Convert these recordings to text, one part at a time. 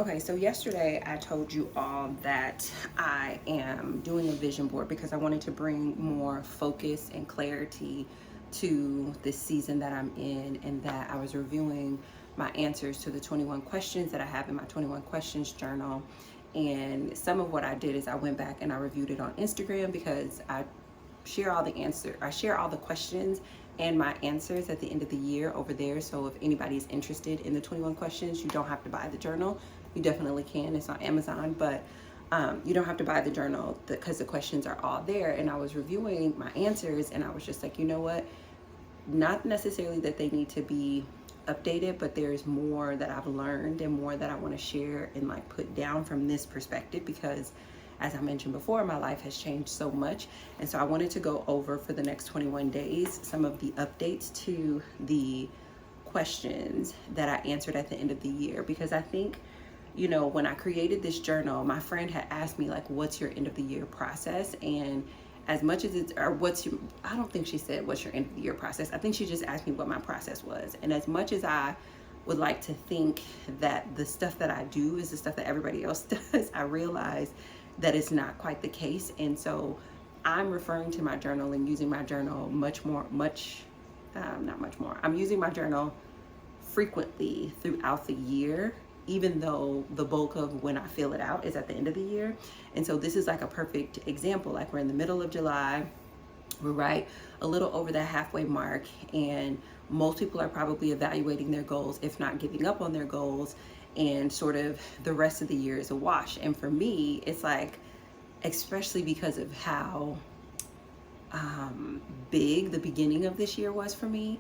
Okay, so yesterday I told you all that I am doing a vision board because I wanted to bring more focus and clarity to this season that I'm in, and that I was reviewing my answers to the 21 questions that I have in my 21 questions journal. And some of what I did is I went back and I reviewed it on Instagram because I share all the questions and my answers at the end of the year over there. So if anybody is interested in the 21 questions, you don't have to buy the journal. You definitely can. It's on Amazon, but you don't have to buy the journal because the questions are all there. And I was reviewing my answers and I was just like, you know what? Not necessarily that they need to be updated, but there's more that I've learned and more that I want to share and like put down from this perspective, because as I mentioned before, my life has changed so much. And so I wanted to go over for the next 21 days some of the updates to the questions that I answered at the end of the year. Because I think, when I created this journal, my friend had asked me, like, what's your end of the year process? And as much as it's, or what's your, I don't think she said, what's your end of the year process? I think she just asked me what my process was. And as much as I would like to think that the stuff that I do is the stuff that everybody else does, I realize that it's not quite the case. And so I'm referring to my journal and using my journal I'm using my journal frequently throughout the year, even though the bulk of when I fill it out is at the end of the year. And so this is like a perfect example. Like, we're in the middle of July, we're right a little over the halfway mark, and most people are probably evaluating their goals, if not giving up on their goals, and sort of the rest of the year is a wash. And for me, it's like, especially because of how big the beginning of this year was for me,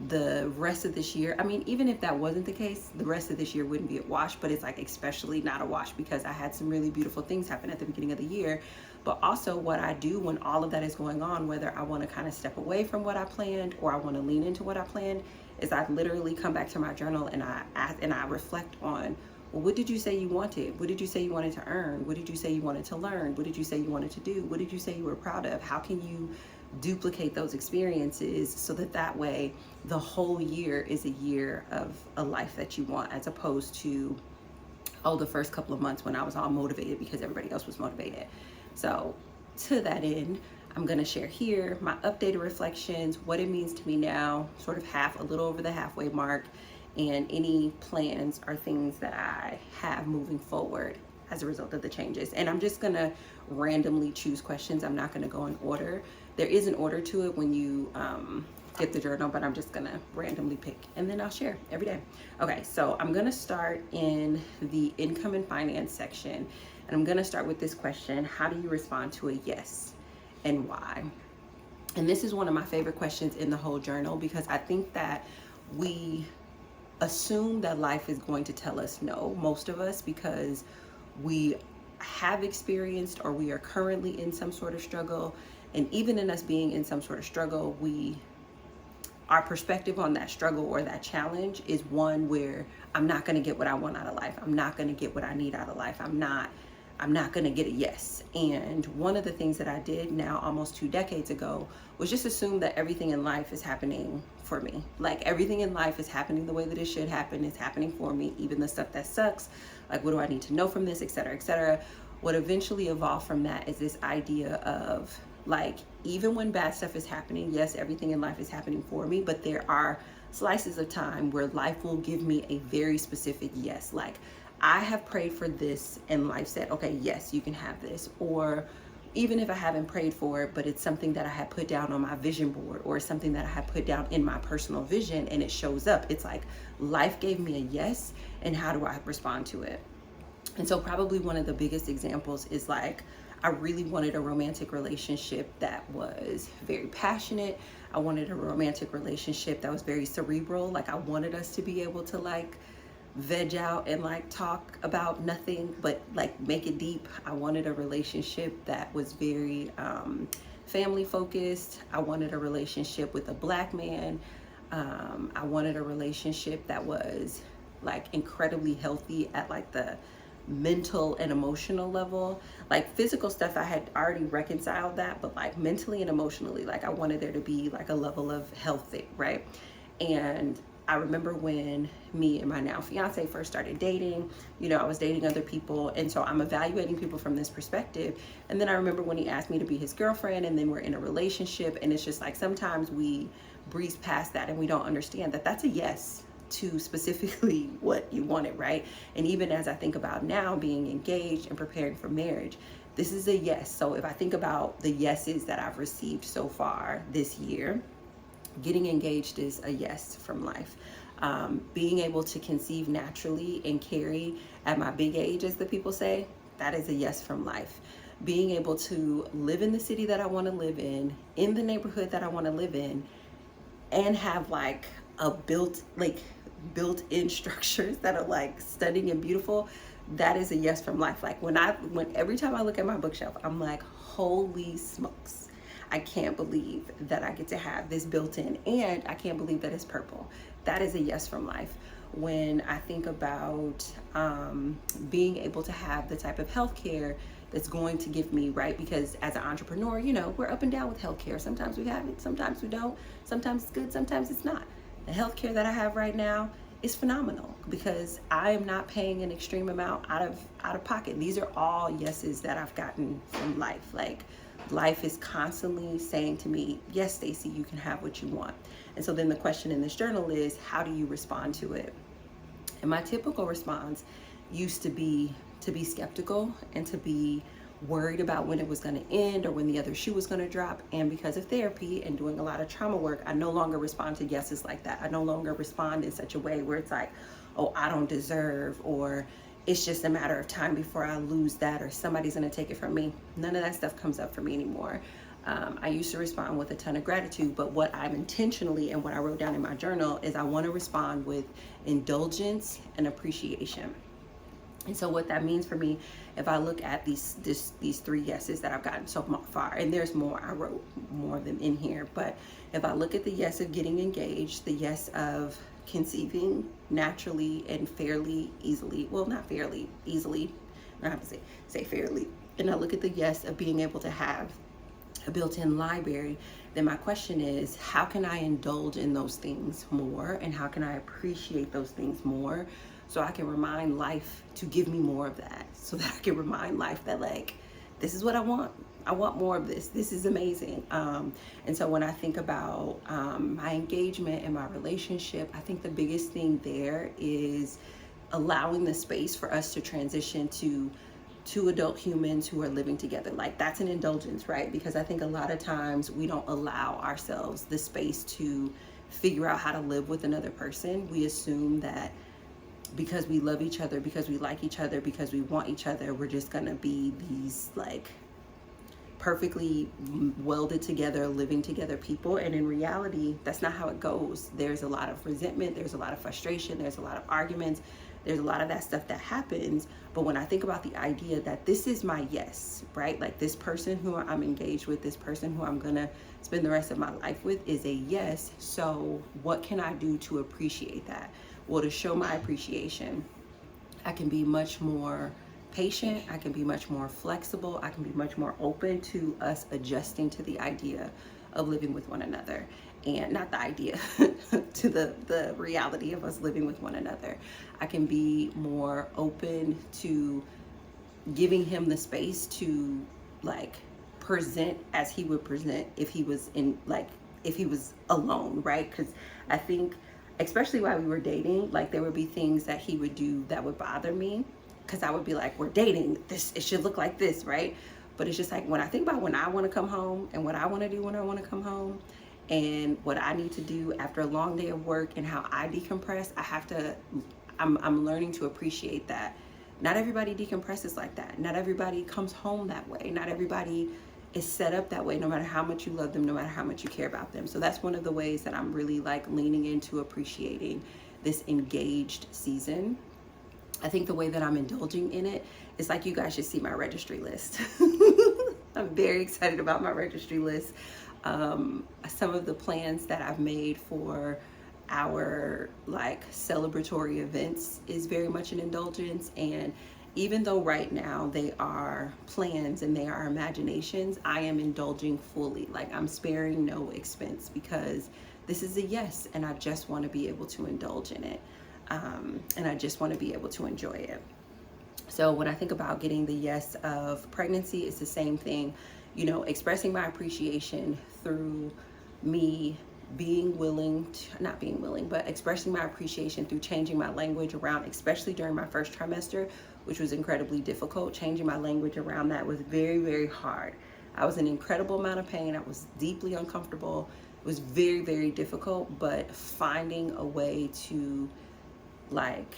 the rest of this year, I mean, even if that wasn't the case, the rest of this year wouldn't be a wash, but it's like especially not a wash because I had some really beautiful things happen at the beginning of the year. But also what I do when all of that is going on, whether I want to kind of step away from what I planned or I want to lean into what I planned, is I literally come back to my journal and I reflect on, well, what did you say you wanted? What did you say you wanted to earn? What did you say you wanted to learn? What did you say you wanted to do? What did you say you were proud of? How can you duplicate those experiences so that way the whole year is a year of a life that you want, as opposed to, oh, the first couple of months when I was all motivated because everybody else was motivated. So to that end, I'm going to share here my updated reflections, what it means to me now, sort of a little over the halfway mark, and any plans or things that I have moving forward as a result of the changes. And I'm just going to randomly choose questions. I'm not going to go in order. There is an order to it when you get the journal, but I'm just going to randomly pick, and then I'll share every day. Okay, so I'm going to start in the income and finance section, and I'm going to start with this question: how do you respond to a yes, and why? And this is one of my favorite questions in the whole journal, because I think that we assume that life is going to tell us no, most of us, because we have experienced or we are currently in some sort of struggle. And even in us being in some sort of struggle, our perspective on that struggle or that challenge is one where I'm not going to get what I want out of life. I'm not going to get what I need out of life. I'm not going to get a yes. And one of the things that I did now almost 2 decades ago was just assume that everything in life is happening for me. Like, everything in life is happening the way that it should happen. It's happening for me, even the stuff that sucks. Like, what do I need to know from this, et cetera, et cetera. What eventually evolved from that is this idea of, like, even when bad stuff is happening, yes, everything in life is happening for me, but there are slices of time where life will give me a very specific yes. Like, I have prayed for this and life said, okay, yes, you can have this. Or even if I haven't prayed for it, but it's something that I had put down on my vision board, or something that I had put down in my personal vision, and it shows up. It's like life gave me a yes, and how do I respond to it? And so probably one of the biggest examples is, like, I really wanted a romantic relationship that was very passionate. I wanted a romantic relationship that was very cerebral. Like, I wanted us to be able to, like, veg out and, like, talk about nothing, but, like, make it deep. I wanted a relationship that was very family focused. I wanted a relationship with a Black man. I wanted a relationship that was, like, incredibly healthy at, like, the mental and emotional level. Like, physical stuff, I had already reconciled that, but, like, mentally and emotionally, like, I wanted there to be, like, a level of health, right? And I remember when me and my now fiance first started dating, you know, I was dating other people. And so I'm evaluating people from this perspective. And then I remember when he asked me to be his girlfriend, and then we're in a relationship. And it's just like sometimes we breeze past that and we don't understand that that's a yes to specifically what you wanted, right? And even as I think about now being engaged and preparing for marriage, this is a yes. So if I think about the yeses that I've received so far this year, getting engaged is a yes from life. Being able to conceive naturally and carry at my big age, as the people say, that is a yes from life. Being able to live in the city that I want to live in the neighborhood that I want to live in, and have like a built-in structures that are like stunning and beautiful, that is a yes from life. Like when every time I look at my bookshelf, I'm like, holy smokes, I can't believe that I get to have this built in, and I can't believe that it's purple. That is a yes from life. When I think about being able to have the type of healthcare that's going to give me, right? Because as an entrepreneur, you know, we're up and down with healthcare. Sometimes we have it, sometimes we don't. Sometimes it's good, sometimes it's not. The healthcare that I have right now is phenomenal because I am not paying an extreme amount out of pocket. These are all yeses that I've gotten from life. Like life is constantly saying to me, yes, Stacey, you can have what you want. And so then the question in this journal is, how do you respond to it? And my typical response used to be skeptical and to be worried about when it was going to end or when the other shoe was going to drop. And because of therapy and doing a lot of trauma work, I no longer respond to yeses like that. I no longer respond in such a way where it's like, oh, I don't deserve, or it's just a matter of time before I lose that, or somebody's going to take it from me. None of that stuff comes up for me anymore. I used to respond with a ton of gratitude, but what I'm intentionally, and what I wrote down in my journal, is I want to respond with indulgence and appreciation. And so what that means for me, if I look at these three yeses that I've gotten so far, and there's more, I wrote more of them in here, but if I look at the yes of getting engaged, the yes of conceiving naturally and fairly easily, well, not fairly, easily, I have to say fairly, and I look at the yes of being able to have a built-in library, then my question is, how can I indulge in those things more, and how can I appreciate those things more, so I can remind life to give me more of that, so that I can remind life that, like, this is what I want. I want more of this. This is amazing. And so when I think about my engagement and my relationship, I think the biggest thing there is allowing the space for us to transition to two adult humans who are living together. Like, that's an indulgence, right? Because I think a lot of times we don't allow ourselves the space to figure out how to live with another person. We assume that because we love each other, because we like each other, because we want each other, we're just gonna be these like perfectly welded together, living together people. And in reality, that's not how it goes. There's a lot of resentment, there's a lot of frustration, there's a lot of arguments, there's a lot of that stuff that happens. But when I think about the idea that this is my yes, right? Like, this person who I'm engaged with, this person who I'm gonna spend the rest of my life with is a yes. So what can I do to appreciate that? Well, to show my appreciation, I can be much more patient, I can be much more flexible, I can be much more open to us adjusting to the idea of living with one another. And not the idea, to the reality of us living with one another. I can be more open to giving him the space to, like, present as he would present if he was alone, right? Because I think, especially while we were dating, like, there would be things that he would do that would bother me, because I would be like, we're dating, it should look like this, right? But it's just like, when I think about when I want to come home and what I want to do when I want to come home, and what I need to do after a long day of work and how I decompress, I'm learning to appreciate that. Not everybody decompresses like that. Not everybody comes home that way. Not everybody is set up that way, no matter how much you love them, no matter how much you care about them. So that's one of the ways that I'm really, like, leaning into appreciating this engaged season. I think the way that I'm indulging in it is, like, you guys should see my registry list. I'm very excited about my registry list. Some of the plans that I've made for our, like, celebratory events is very much an indulgence. And even though right now they are plans and they are imaginations, I am indulging fully. Like, I'm sparing no expense, because this is a yes, and I just want to be able to indulge in it. And I just want to be able to enjoy it. So when I think about getting the yes of pregnancy, it's the same thing, you know, expressing my appreciation through me being willing to, not being willing, but expressing my appreciation through changing my language around, especially during my first trimester, which was incredibly difficult. Changing my language around that was very, very hard. I was in an incredible amount of pain. I was deeply uncomfortable. It was very, very difficult, but finding a way to like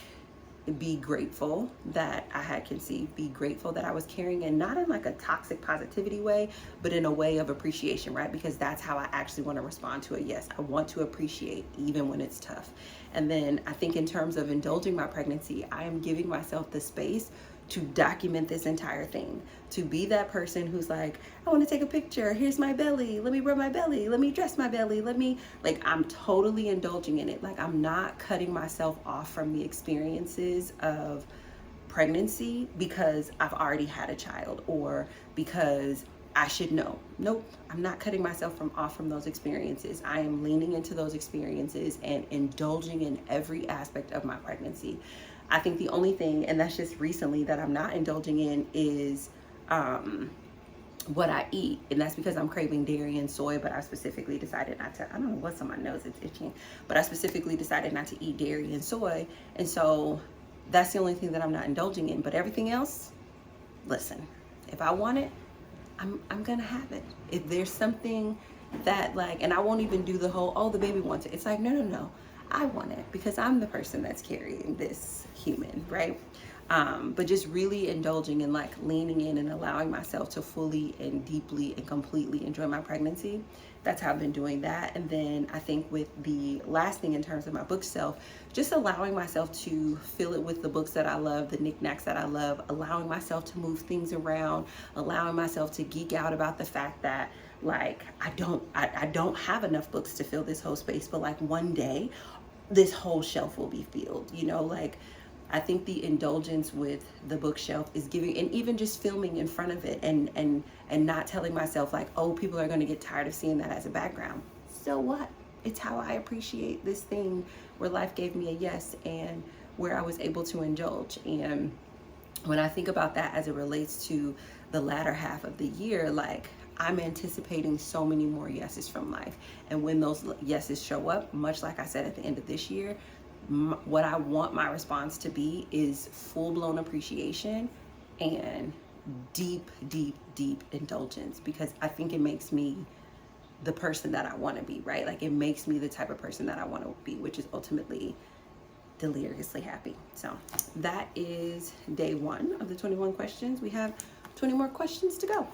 be grateful that I had conceived, be grateful that I was carrying, and not in like a toxic positivity way, but in a way of appreciation, right? Because that's how I actually want to respond to a yes. I want to appreciate even when it's tough. And then I think in terms of indulging my pregnancy, I am giving myself the space to document this entire thing, to be that person who's like, I want to take a picture. Here's my belly. Let me rub my belly. Let me dress my belly. Let me, like, I'm totally indulging in it. Like, I'm not cutting myself off from the experiences of pregnancy because I've already had a child or because I should know. Nope, I'm not cutting myself off from those experiences. I am leaning into those experiences and indulging in every aspect of my pregnancy. I think the only thing, and that's just recently, that I'm not indulging in is what I eat. And that's because I'm craving dairy and soy, but I specifically decided not to. I don't know what's on my nose, it's itching. But I specifically decided not to eat dairy and soy. And so that's the only thing that I'm not indulging in. But everything else, listen, if I want it, I'm gonna have it. If there's something that like, and I won't even do the whole, oh, the baby wants it. It's like, no. I want it because I'm the person that's carrying this human, right? But just really indulging and like leaning in and allowing myself to fully and deeply and completely enjoy my pregnancy. That's how I've been doing that. And then I think with the last thing in terms of my book shelf, just allowing myself to fill it with the books that I love, the knickknacks that I love, allowing myself to move things around, allowing myself to geek out about the fact that like I don't have enough books to fill this whole space, but like one day this whole shelf will be filled, you know. Like I think the indulgence with the bookshelf is giving, and even just filming in front of it and not telling myself like, oh, people are going to get tired of seeing that as a background. So what? It's how I appreciate this thing where life gave me a yes and where I was able to indulge. And when I think about that as it relates to the latter half of the year, like I'm anticipating so many more yeses from life. And when those yeses show up, much like I said at the end of this year, what I want my response to be is full-blown appreciation and deep indulgence, because I think it makes me the person that I want to be, right? Like it makes me the type of person that I want to be, which is ultimately deliriously happy. So that is day 1 of the 21 questions. We have 20 more questions to go.